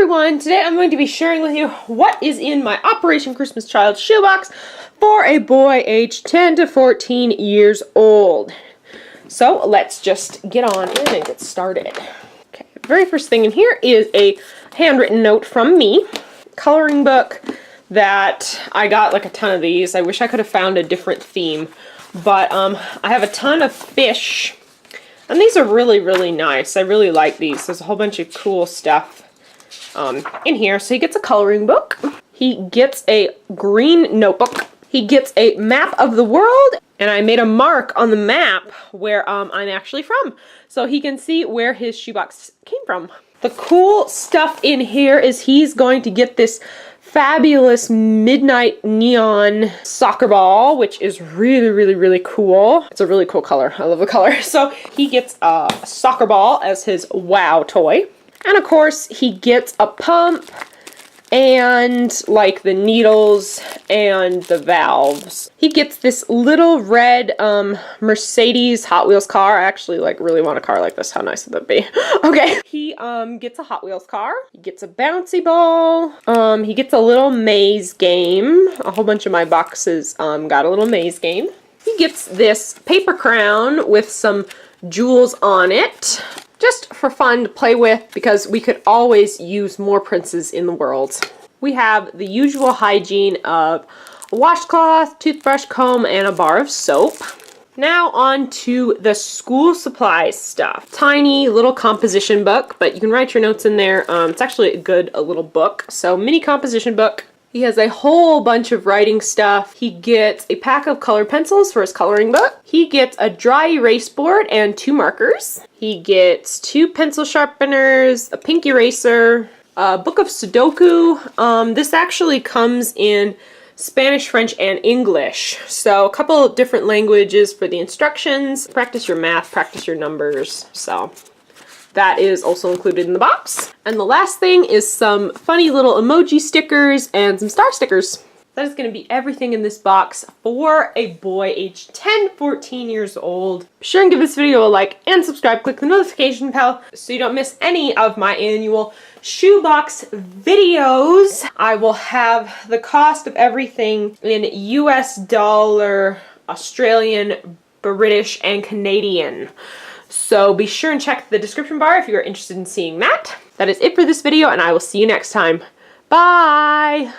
everyone, today I'm going to be sharing with you what is in my Operation Christmas Child Shoebox for a boy aged 10 to 14 years old. So let's just get on in and get started. Okay, the very first thing in here is a handwritten note from me, coloring book that I got like a ton of these. I wish I could have found a different theme, but I have a ton of fish. And these are really, really nice. I really like these. There's a whole bunch of cool stuff in here. So he gets a coloring book. He gets a green notebook. He gets a map of the world. And I made a mark on the map where I'm actually from, so he can see where his shoebox came from. The cool stuff in here is he's going to get this fabulous midnight neon soccer ball, which is really, really, really cool. It's a really cool color. I love the color. So he gets a soccer ball as his wow toy. And of course, he gets a pump and like the needles and the valves. He gets this little red Mercedes Hot Wheels car. I actually really want a car like this. How nice would that be? Okay. He gets a Hot Wheels car. He gets a bouncy ball. He gets a little maze game. A whole bunch of my boxes got a little maze game. He gets this paper crown with some jewels on it, just for fun to play with, because we could always use more princes in the world. We have the usual hygiene of a washcloth, toothbrush, comb, and a bar of soap. Now on to the school supplies stuff. Tiny little composition book, but you can write your notes in there. It's actually a little book. So mini composition book. He has a whole bunch of writing stuff. He gets a pack of colored pencils for his coloring book. He gets a dry erase board and 2 markers. He gets 2 pencil sharpeners, a pink eraser, a book of Sudoku. This actually comes in Spanish, French, and English. So a couple of different languages for the instructions. Practice your math, practice your numbers. So that is also included in the box. And the last thing is some funny little emoji stickers and some star stickers. That is going to be everything in this box for a boy aged 10 to 14 years old. Be sure and give this video a like and subscribe. Click the notification bell so you don't miss any of my annual shoebox videos. I will have the cost of everything in US dollar, Australian, British, and Canadian. So be sure and check the description bar if you are interested in seeing that. That is it for this video, and I will see you next time. Bye!